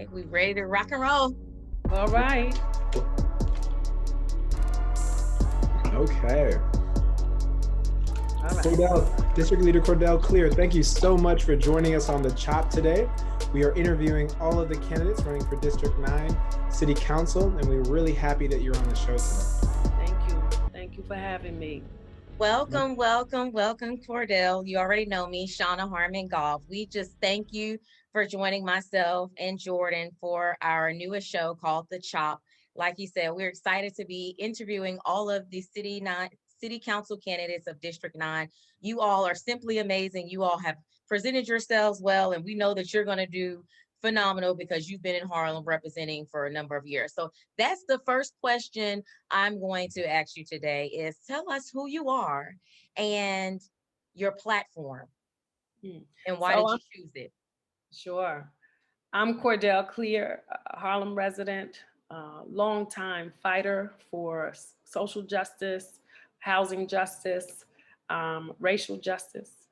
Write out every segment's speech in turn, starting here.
Okay, we ready to rock and roll. All right. Okay. All right. Cordell, District Leader Cordell Cleare, thank you so much for joining us on the CHOP today. We are interviewing all of the candidates running for District 9 City Council, and we're really happy that you're on the show today. Thank you. Thank you for having me. Welcome, welcome, welcome, Cordell. You already know me, Shana Harmongoff. We just thank you for joining myself and Jordan for our newest show called The Chop. Like you said, we're excited to be interviewing all of the city council candidates of District 9. You all are simply amazing. You all have presented yourselves well, and we know that you're going to do phenomenal because you've been in Harlem representing for a number of years. So that's the first question I'm going to ask you today is tell us who you are and your platform and why did you choose it? Sure. I'm Cordell Cleare, a Harlem resident, longtime fighter for social justice, housing justice, racial justice,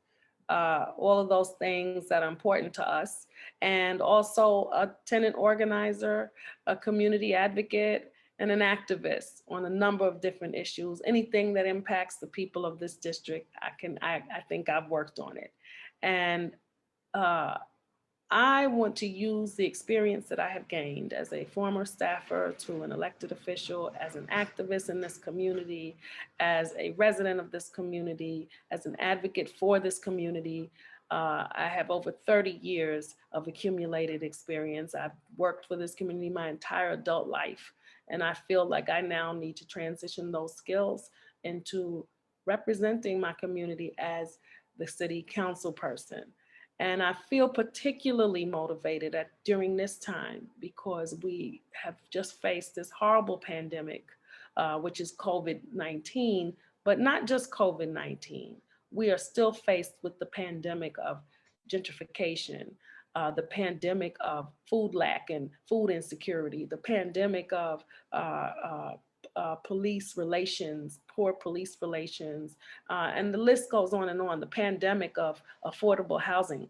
all of those things that are important to us, and also a tenant organizer, a community advocate, and an activist on a number of different issues. Anything that impacts the people of this district, I think I've worked on it. And I want to use the experience that I have gained as a former staffer to an elected official, as an activist in this community, as a resident of this community, as an advocate for this community. I have over 30 years of accumulated experience. I've worked for this community my entire adult life, and I feel like I now need to transition those skills into representing my community as the city council person. And I feel particularly motivated during this time because we have just faced this horrible pandemic, which is COVID-19, but not just COVID-19. We are still faced with the pandemic of gentrification, the pandemic of food lack and food insecurity, the pandemic of police relations, poor police relations, and the list goes on and on. The pandemic of affordable housing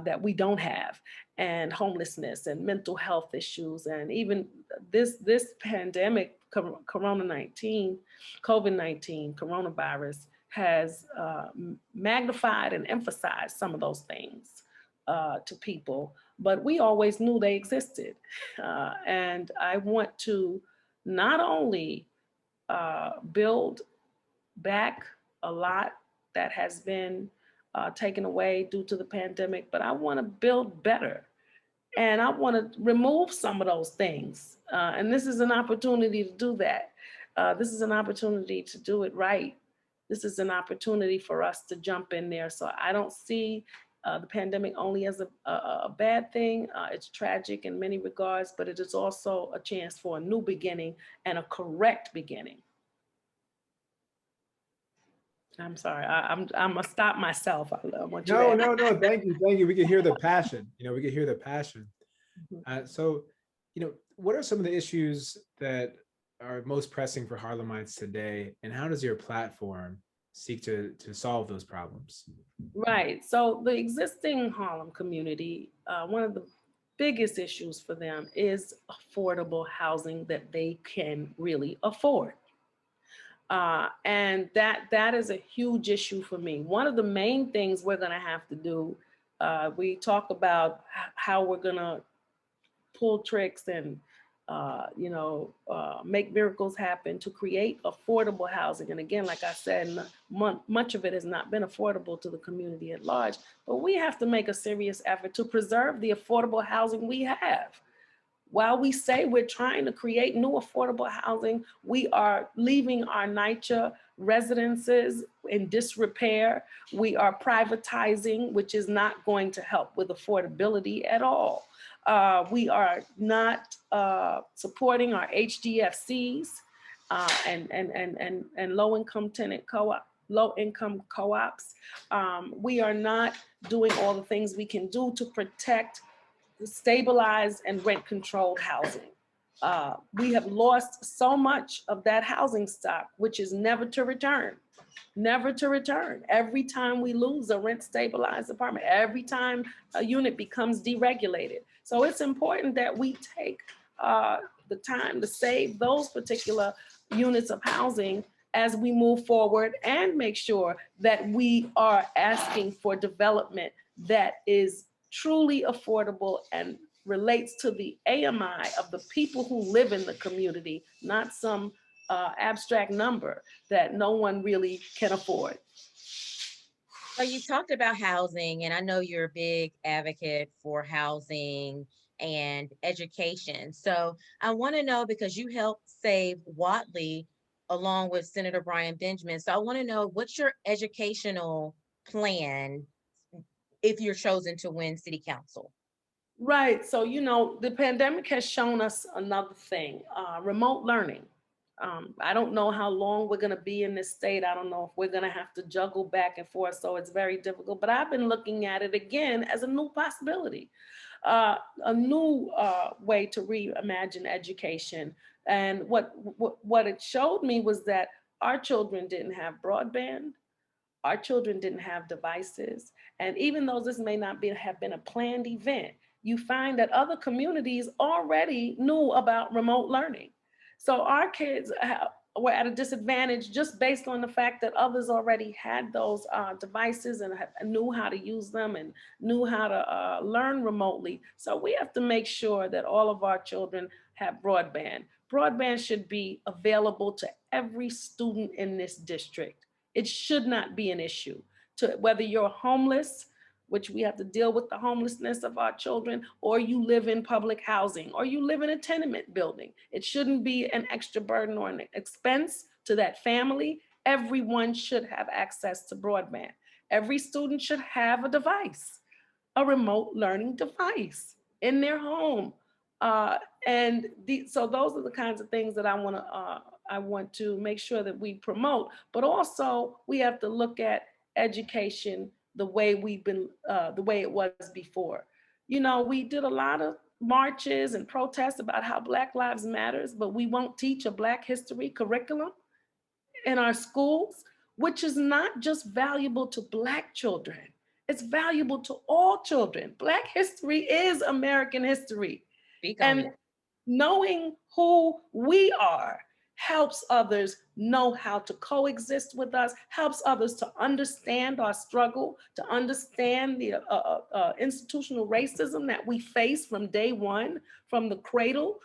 that we don't have, and homelessness and mental health issues, and even this pandemic, COVID-19, coronavirus has magnified and emphasized some of those things to people, but we always knew they existed. And I want to not only build back a lot that has been taken away due to the pandemic, but I want to build better. And I want to remove some of those things. And this is an opportunity to do that. This is an opportunity to do it right. This is an opportunity for us to jump in there. So I don't see the pandemic only as a bad thing. It's tragic in many regards, but it is also a chance for a new beginning and a correct beginning. I'm sorry, I'm gonna stop myself. I want you to No, thank you. We can hear the passion. We can hear the passion. So, what are some of the issues that are most pressing for Harlemites today, and how does your platform seek to solve those problems? Right. So the existing Harlem community, one of the biggest issues for them is affordable housing that they can really afford. And that is a huge issue for me. One of the main things we're going to have to do, we talk about how we're going to pull tricks and make miracles happen to create affordable housing. And again, like I said, much of it has not been affordable to the community at large, but we have to make a serious effort to preserve the affordable housing we have. While we say we're trying to create new affordable housing, we are leaving our NYCHA residences in disrepair. We are privatizing, which is not going to help with affordability at all. We are not supporting our HDFCs and low-income tenant co-op, low-income co-ops. We are not doing all the things we can do to protect stabilized and rent-controlled housing. We have lost so much of that housing stock, which is never to return. never to return. Every time we lose a rent stabilized apartment, every time a unit becomes deregulated. So it's important that we take the time to save those particular units of housing as we move forward, and make sure that we are asking for development that is truly affordable and relates to the AMI of the people who live in the community, not some abstract number that no one really can afford. So you talked about housing, and I know you're a big advocate for housing and education. So I want to know, because you helped save Watley along with Senator Brian Benjamin. So I want to know, what's your educational plan if you're chosen to win city council? Right. So, the pandemic has shown us another thing, remote learning. I don't know how long we're going to be in this state. I don't know if we're going to have to juggle back and forth. So it's very difficult. But I've been looking at it again as a new possibility, a new way to reimagine education. And what it showed me was that our children didn't have broadband. Our children didn't have devices. And even though this may not have been a planned event, you find that other communities already knew about remote learning. So our kids were at a disadvantage just based on the fact that others already had those devices and knew how to use them and knew how to learn remotely. So we have to make sure that all of our children have broadband. Broadband should be available to every student in this district. It should not be an issue to whether you're homeless, which we have to deal with the homelessness of our children, or you live in public housing, or you live in a tenement building. It shouldn't be an extra burden or an expense to that family. Everyone should have access to broadband. Every student should have a device, a remote learning device in their home. So those are the kinds of things that I want to make sure that we promote. But also we have to look at education the way the way it was before. We did a lot of marches and protests about how Black Lives Matters, but we won't teach a Black history curriculum in our schools, which is not just valuable to Black children. It's valuable to all children. Black history is American history. Speak on And it. knowing who we are helps others know how to coexist with us, helps others to understand our struggle, to understand the institutional racism that we face from day one, from the cradle.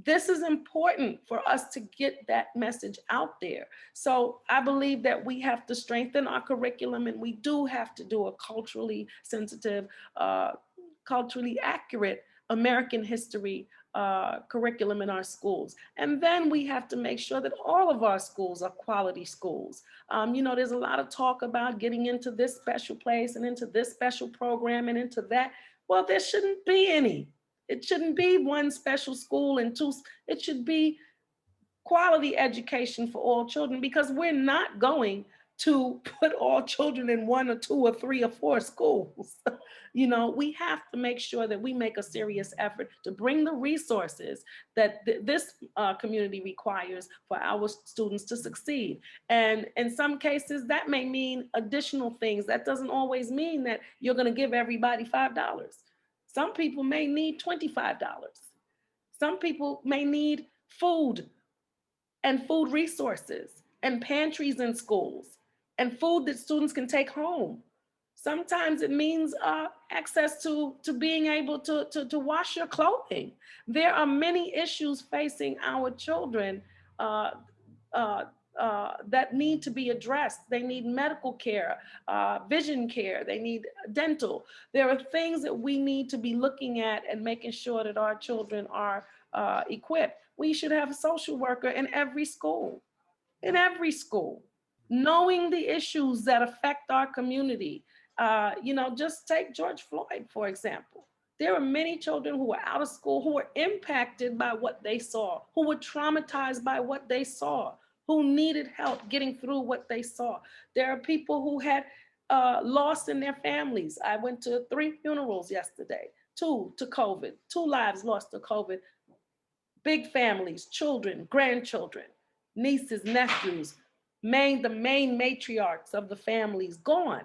This is important for us to get that message out there. So I believe that we have to strengthen our curriculum, and we do have to do a culturally sensitive, culturally accurate American history curriculum in our schools. And then we have to make sure that all of our schools are quality schools. There's a lot of talk about getting into this special place and into this special program and into that. Well, there shouldn't be any. It shouldn't be one special school and two. It should be quality education for all children, because we're not going to put all children in one or two or three or four schools. We have to make sure that we make a serious effort to bring the resources that this community requires for our students to succeed. And in some cases, that may mean additional things. That doesn't always mean that you're going to give everybody $5. Some people may need $25. Some people may need food and food resources and pantries in schools and food that students can take home. Sometimes it means access to being able to wash your clothing. There are many issues facing our children uh, uh, that need to be addressed. They need medical care, vision care, they need dental. There are things that we need to be looking at and making sure that our children are equipped. We should have a social worker in every school, knowing the issues that affect our community. Just take George Floyd, for example. There are many children who were out of school, who were impacted by what they saw, who were traumatized by what they saw, who needed help getting through what they saw. There are people who had loss in their families. I went to 3 funerals yesterday, 2 to COVID, 2 lives lost to COVID. Big families, children, grandchildren, nieces, nephews, the main matriarchs of the families gone.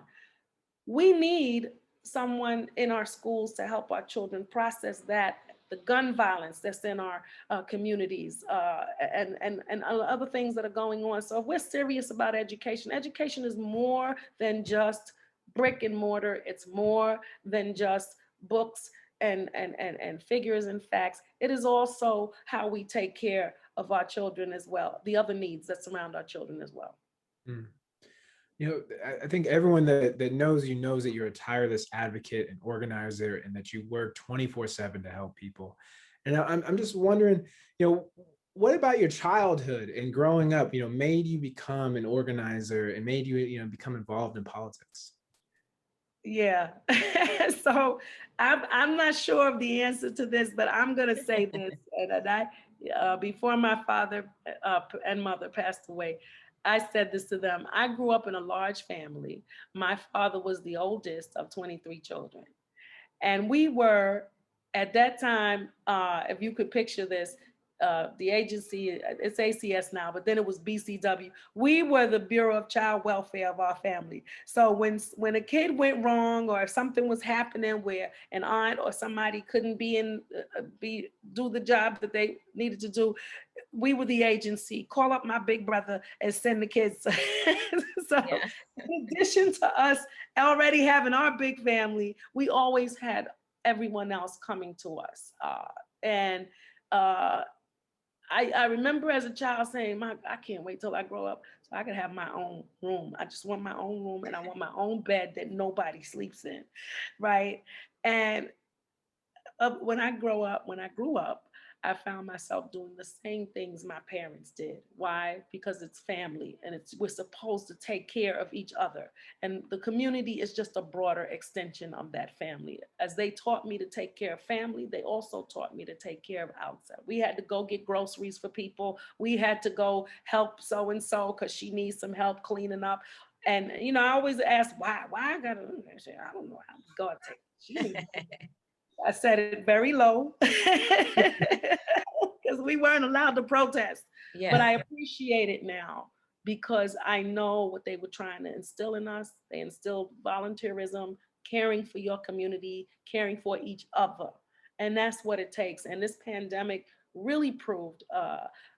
We need someone in our schools to help our children process that, the gun violence that's in our communities, and other things that are going on. So if we're serious about education, education is more than just brick and mortar. It's more than just books and figures and facts. It is also how we take care of our children as well, the other needs that surround our children as well. Mm. You know, I think everyone that knows you knows that you're a tireless advocate and organizer, and that you work 24/7 to help people. And I'm just wondering, you know, what about your childhood and growing up, you know, made you become an organizer and made you, you know, become involved in politics? Yeah. So I'm not sure of the answer to this, but I'm going to say this. And before my father and mother passed away, I said this to them. I grew up in a large family. My father was the oldest of 23 children. And we were, at that time, if you could picture this, the agency, it's ACS now, but then it was BCW. We were the Bureau of Child Welfare of our family. So when a kid went wrong, or if something was happening where an aunt or somebody couldn't do the job that they needed to do, we were the agency. Call up my big brother and send the kids. So Yeah. in addition to us already having our big family, we always had everyone else coming to us. And I remember as a child saying, I can't wait till I grow up so I can have my own room. I just want my own room, and I want my own bed that nobody sleeps in, right? And when I grew up, I found myself doing the same things my parents did. Why? Because it's family, and we're supposed to take care of each other. And the community is just a broader extension of that family. As they taught me to take care of family, they also taught me to take care of outside. We had to go get groceries for people. We had to go help so and so because she needs some help cleaning up. And I always ask why. Why I gotta? I don't know how God take. She needs. I said it very low because we weren't allowed to protest. But Yeah. I appreciate it now because I know what they were trying to instill in us. They instilled volunteerism, caring for your community, caring for each other. And that's what it takes. And this pandemic really proved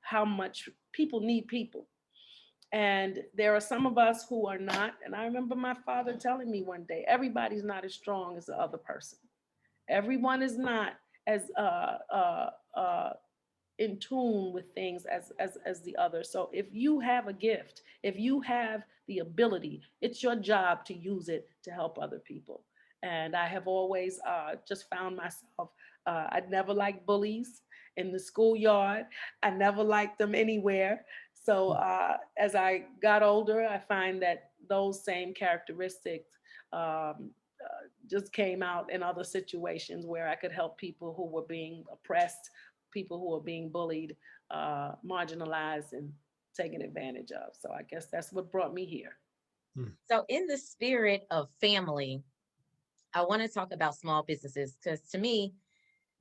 how much people need people. And there are some of us who are not. And I remember my father telling me one day, everybody's not as strong as the other person. Everyone is not as in tune with things as the other. So if you have a gift, if you have the ability, it's your job to use it to help other people. And I have always just found myself, I'd never liked bullies in the schoolyard. I never liked them anywhere. So as I got older, I find that those same characteristics just came out in other situations where I could help people who were being oppressed, people who were being bullied, marginalized, and taken advantage of. So I guess that's what brought me here. Hmm. So, in the spirit of family, I want to talk about small businesses because to me,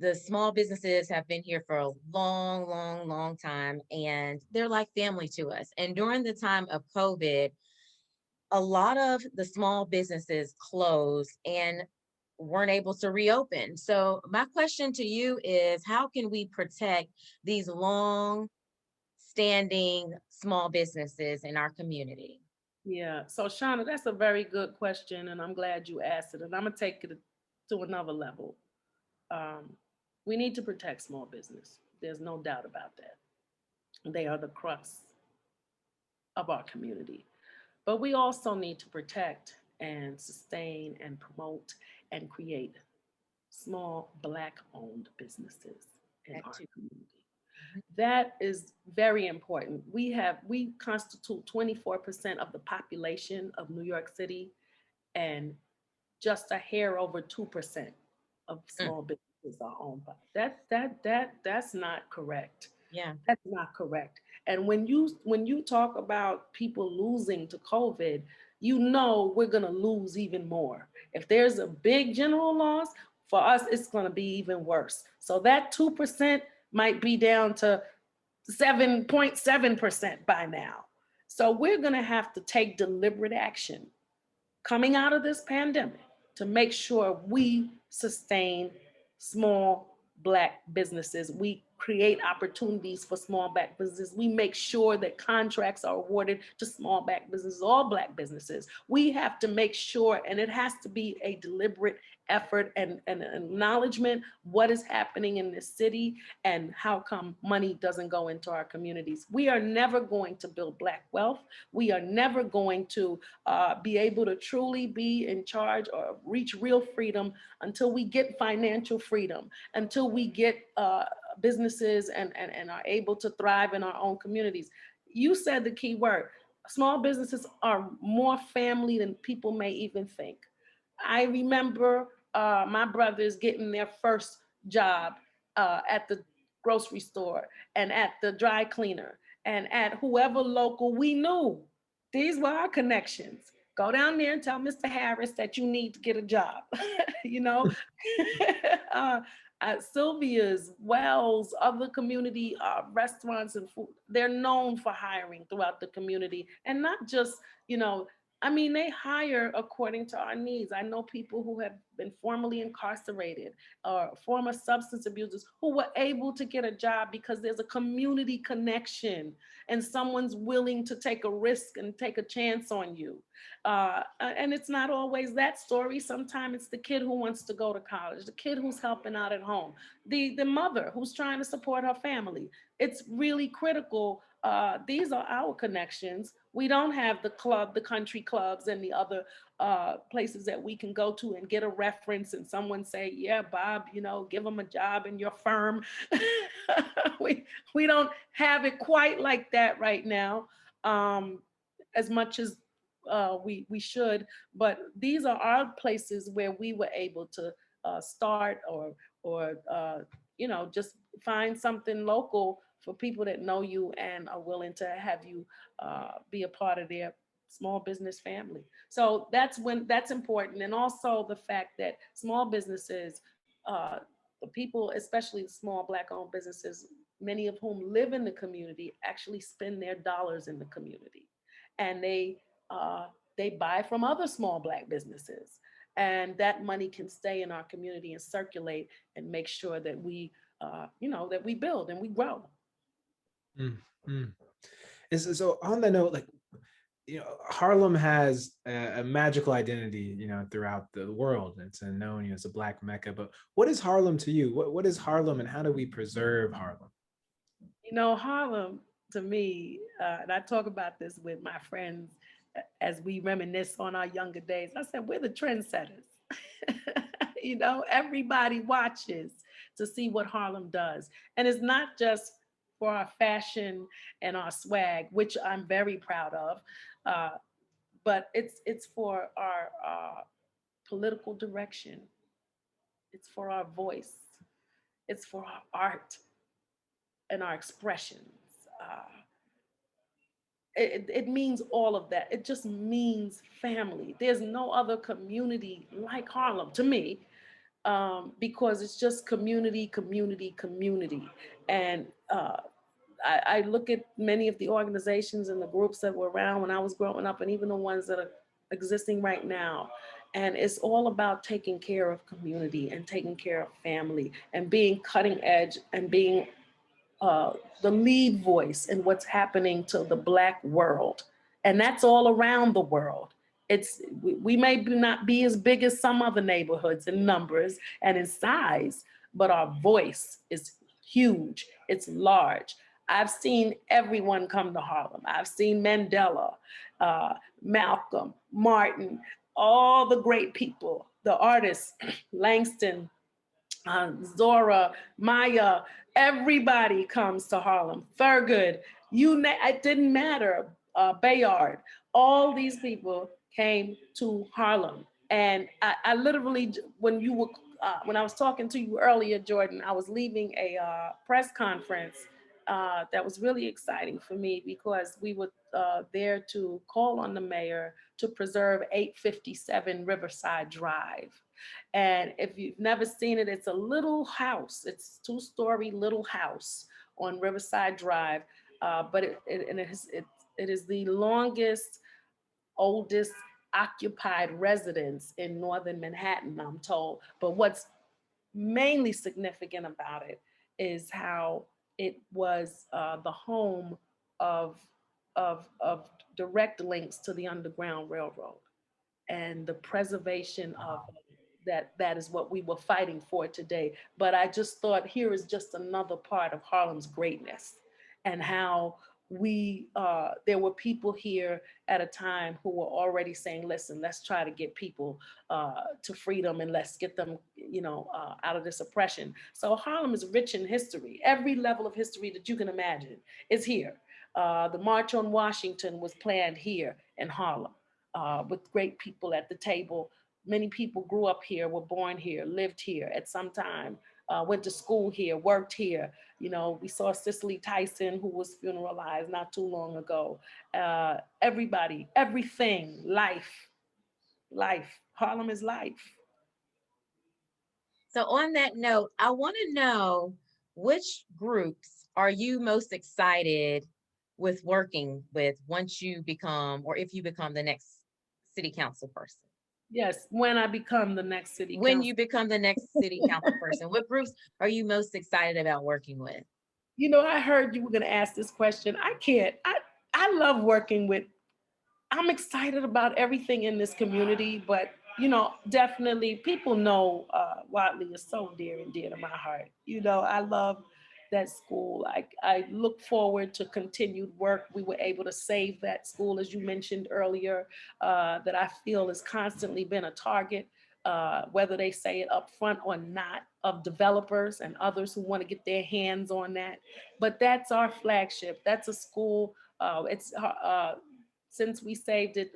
the small businesses have been here for a long, long, long time, and they're like family to us. And during the time of COVID, a lot of the small businesses closed and weren't able to reopen. So, my question to you is how can we protect these long standing small businesses in our community? Yeah. So Shana, that's a very good question, and I'm glad you asked it. And I'm gonna take it to another level. Um, we need to protect small business. There's no doubt about that. They are the crux of our community. But we also need to protect and sustain and promote and create small Black owned businesses in That our too. community. Mhm. That is very important. We constitute 24% of the population of New York City, and just a hair over 2% of Mm, small businesses are owned by. That's not correct. yeah. That's not correct. And when you talk about people losing to COVID, we're gonna lose even more. If there's a big general loss, for us, it's gonna be even worse. So that 2% might be down to 7.7% by now. So we're going to have to take deliberate action coming out of this pandemic to make sure we sustain small Black businesses. We create opportunities for small Black businesses. We make sure that contracts are awarded to small Black businesses, all Black businesses. We have to make sure, and it has to be a deliberate effort and acknowledgement what is happening in this city and how come money doesn't go into our communities. We are never going to build Black wealth. We are never going to be able to truly be in charge or reach real freedom until we get financial freedom, until we get businesses and are able to thrive in our own communities. You said the key word. Small businesses are more family than people may even think. I remember my brothers getting their first job at the grocery store and at the dry cleaner and at whoever local we knew. These were our connections. Go down there and tell Mr. Harris that you need to get a job. you know, uh, Sylvia's, Wells, other community restaurants and food, they're known for hiring throughout the community. And not just, you know, I mean, they hire according to our needs. I know people who have been formerly incarcerated or former substance abusers who were able to get a job because there's a community connection and someone's willing to take a risk and take a chance on you. And it's not always that story. Sometimes it's the kid who wants to go to college, the kid who's helping out at home, the mother who's trying to support her family. It's really critical. These are our connections. We don't have the club, the country clubs and the other places that we can go to and get a reference and someone say, yeah, Bob, you know, give them a job in your firm. we don't have it quite like that right now, as much as we should. But these are our places where we were able to start or you know, just find something local for people that know you and are willing to have you be a part of their small business family. So that's important. And also the fact that small businesses, the people, especially the small Black owned businesses, many of whom live in the community, actually spend their dollars in the community. And they buy from other small Black businesses. And that money can stay in our community and circulate and make sure that we, you know, that we build and we grow. Mm. So on that note, like, you know, Harlem has a magical identity, you know, throughout the world. It's known, you know, as a Black Mecca. But what is Harlem to you? What is Harlem, and how do we preserve Harlem? You know, Harlem to me, and I talk about this with my friends as we reminisce on our younger days. I said, we're the trendsetters. You know, everybody watches to see what Harlem does. And it's not just for our fashion and our swag, which I'm very proud of, uh, but it's for our political direction. It's for our voice. It's for our art and our expressions. Uh, it means all of that. It just means family. There's no other community like Harlem to me, because it's just community, community, community. And I look at many of the organizations and the groups that were around when I was growing up, and even the ones that are existing right now. And it's all about taking care of community and taking care of family and being cutting edge and being the lead voice in what's happening to the Black world. And that's all around the world. We may not be as big as some other neighborhoods in numbers and in size, but our voice is huge. It's large. I've seen everyone come to Harlem. I've seen Mandela, Malcolm, Martin, all the great people, the artists, Langston, Zora, Maya, everybody comes to Harlem. Thurgood, it didn't matter. Bayard, all these people came to Harlem. And I literally, when I was talking to you earlier, Jordan, I was leaving a press conference that was really exciting for me because we were there to call on the mayor to preserve 857 Riverside Drive. And if you've never seen it, it's a little house. It's two-story little house on Riverside Drive, but It is the longest, oldest occupied residence in northern Manhattan, I'm told. But what's mainly significant about it is how it was the home of, of direct links to the Underground Railroad, and the preservation of that. That is what we were fighting for today. But I just thought, here is just another part of Harlem's greatness, and how we there were people here at a time who were already saying, listen, let's try to get people to freedom, and let's get them, out of this oppression. So Harlem is rich in history. Every level of history that you can imagine is here. The March on Washington was planned here in Harlem, with great people at the table. Many people grew up here, were born here, lived here at some time, went to school here, worked here. We saw Cicely Tyson, who was funeralized not too long ago. Everybody, everything, life, life. Harlem is life. So on that note, I want to know, which groups are you most excited with working with once you become, or if you become the next city council person? Yes, when I become the next city When council. you become the next city council person, what groups are you most excited about working with? I heard you were going to ask this question. I can't. I love working with. I'm excited about everything in this community, but definitely people know Watley is so dear and dear to my heart. I love that school. I look forward to continued work. We were able to save that school, as you mentioned earlier, that I feel has constantly been a target, whether they say it up front or not, of developers and others who want to get their hands on that. But that's our flagship. That's a school. It's since we saved it,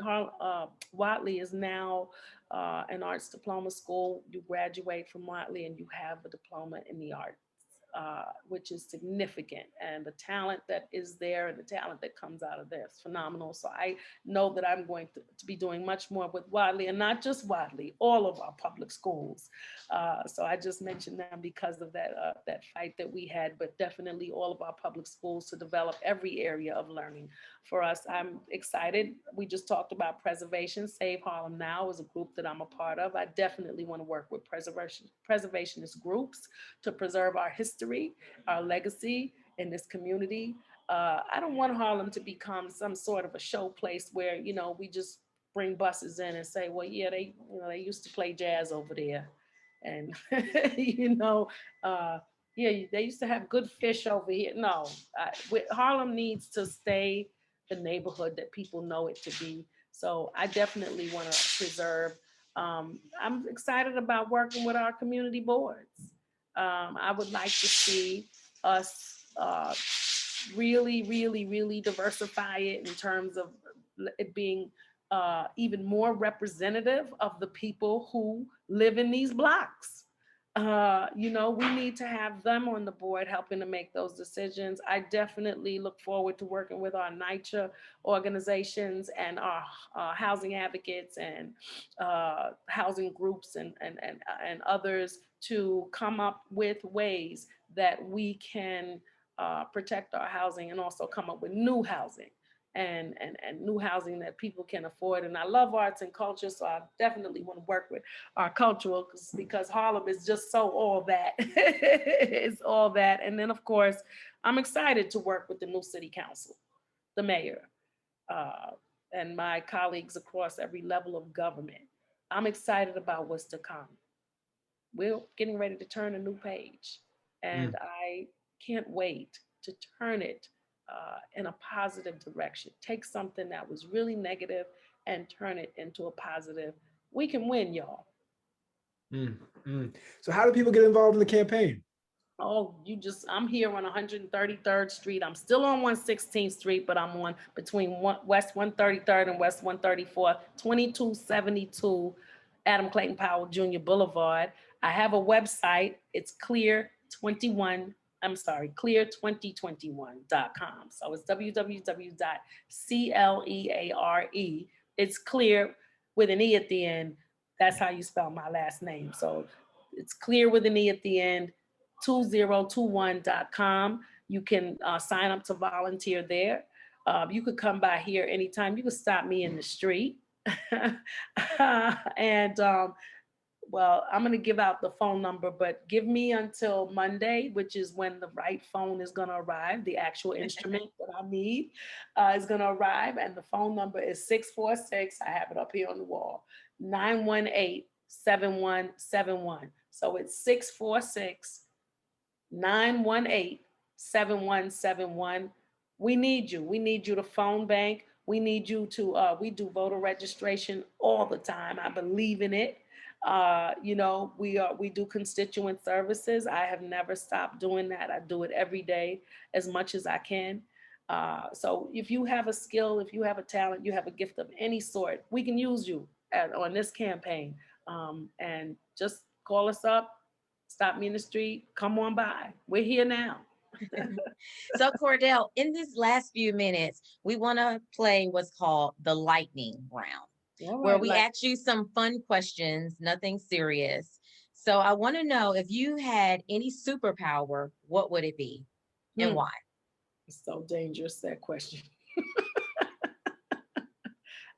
Watley is now an arts diploma school. You graduate from Watley and you have a diploma in the arts, which is significant. And the talent that is there and the talent that comes out of there is phenomenal. So I know that I'm going to be doing much more with Watley, and not just Watley, all of our public schools. So I just mentioned them because of that fight that we had, but definitely all of our public schools to develop every area of learning for us. I'm excited. We just talked about preservation. Save Harlem Now is a group that I'm a part of. I definitely want to work with preservationist groups to preserve our history, our legacy in this community. I don't want Harlem to become some sort of a show place where, we just bring buses in and say, well, yeah, they used to play jazz over there. And, yeah, they used to have good fish over here. No, Harlem needs to stay the neighborhood that people know it to be. So I definitely want to preserve. I'm excited about working with our community boards. I would like to see us really, really, really diversify it in terms of it being even more representative of the people who live in these blocks. We need to have them on the board helping to make those decisions. I definitely look forward to working with our NYCHA organizations and our housing advocates and housing groups and others to come up with ways that we can protect our housing and also come up with new housing and new housing that people can afford. And I love arts and culture, so I definitely want to work with our cultural because Harlem is just so all that. It's all that. And then, of course, I'm excited to work with the new city council, the mayor, uh, and my colleagues across every level of government. I'm excited about what's to come. We're getting ready to turn a new page, and Mm. I can't wait to turn it in a positive direction. Take something that was really negative and turn it into a positive. We can win, y'all. Mm, mm. So how do people get involved in the campaign? Oh, I'm here on 133rd Street. I'm still on 116th Street, but I'm on between West 133rd and West 134th, 2272 Adam Clayton Powell Jr. Boulevard. I have a website. It's clear2021.com. So it's www.cleare. It's clear with an E at the end. That's how you spell my last name. So it's clear with an E at the end, 2021.com. You can sign up to volunteer there. You could come by here anytime. You could stop me in the street. And well, I'm going to give out the phone number, but give me until Monday, which is when the right phone is going to arrive. The actual instrument that I need is going to arrive. And the phone number is 646. I have it up here on the wall, 918-7171. So it's 646 918-7171. We need you. We need you to phone bank. We need you to, we do voter registration all the time. I believe in it. We do constituent services. I have never stopped doing that. I do it every day as much as I can. So if you have a skill, if you have a talent, you have a gift of any sort, we can use you on this campaign. And just call us up, stop me in the street, come on by. We're here now. So Cordell, in this last few minutes, we want to play what's called the lightning round, where we ask you some fun questions, nothing serious. So I want to know, if you had any superpower, what would it be and why? It's so dangerous, that question.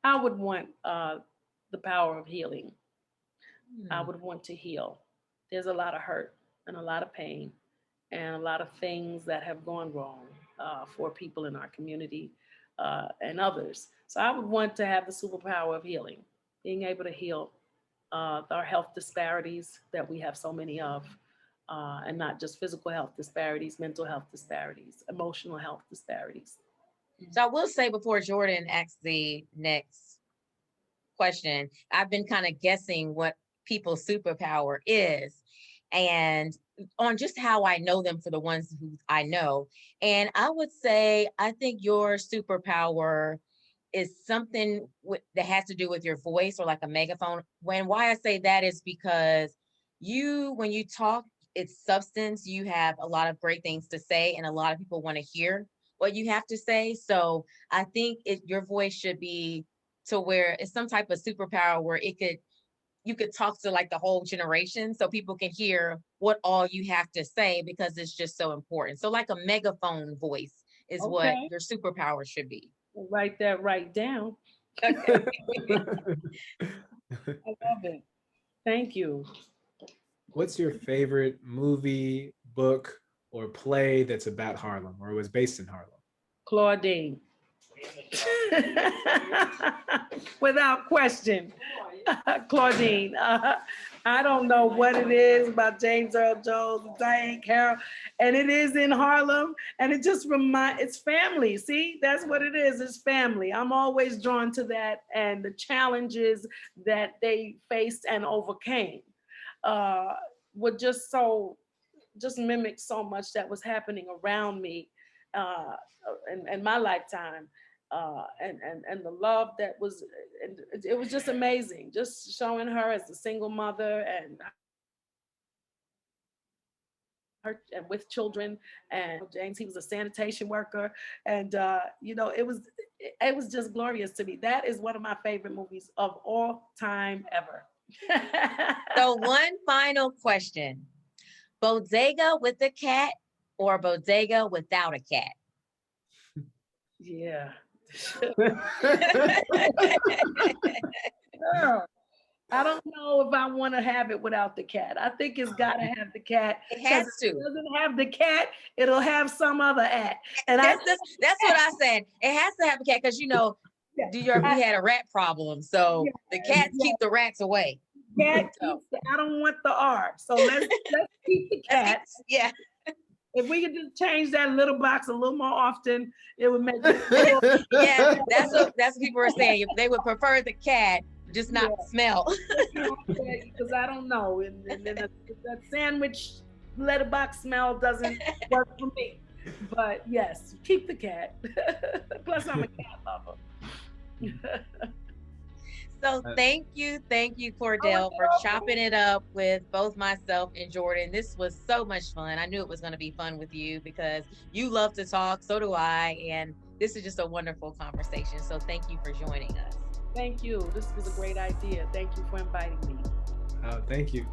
I would want the power of healing. I would want to heal. There's a lot of hurt and a lot of pain and a lot of things that have gone wrong for people in our community and others. So I would want to have the superpower of healing, being able to heal our health disparities that we have so many of, and not just physical health disparities, mental health disparities, emotional health disparities. So I will say, before Jordan asks the next question, I've been kind of guessing what people's superpower is, and on just how I know them for the ones who I know. And I would say, I think your superpower is something that has to do with your voice, or like a megaphone. Why I say that is because when you talk, it's substance. You have a lot of great things to say, and a lot of people want to hear what you have to say. So I think your voice should be to where it's some type of superpower where you could talk to like the whole generation, so people can hear what all you have to say, because it's just so important. So like a megaphone voice is what your superpower should be. I'll write that right down. Okay. I love it. Thank you. What's your favorite movie, book, or play that's about Harlem or was based in Harlem? Claudine. Without question. Claudine. I don't know what it is about James Earl Jones, Diane Carroll, and it is in Harlem, and it just it's family. See, that's what it is. It's family. I'm always drawn to that, and the challenges that they faced and overcame would just mimic so much that was happening around me in my lifetime. And the love that was, and it was just amazing, just showing her as a single mother and her and with children. And James, he was a sanitation worker, and it was just glorious to me. That is one of my favorite movies of all time ever. So one final question: bodega with a cat or bodega without a cat? Yeah. Girl, I don't know if I want to have it without the cat. I think it's got to have the cat. It has to. If it doesn't have the cat, it'll have some other at. And that's what I said. It has to have a cat because we had a rat problem, so the cats keep the rats away. Cat I don't want the R, so let's keep the cat. Yeah. If we could just change that little box a little more often, it would make it. Yeah, that's what people are saying. They would prefer the cat, just not smell. Because I don't know, and then that sandwich letterbox smell doesn't work for me. But yes, keep the cat. Plus, I'm a cat lover. So thank you, Cordell, for chopping it up with both myself and Jordan. This was so much fun. I knew it was going to be fun with you because you love to talk, so do I, and this is just a wonderful conversation. So thank you for joining us. Thank you. This was a great idea. Thank you for inviting me. Thank you.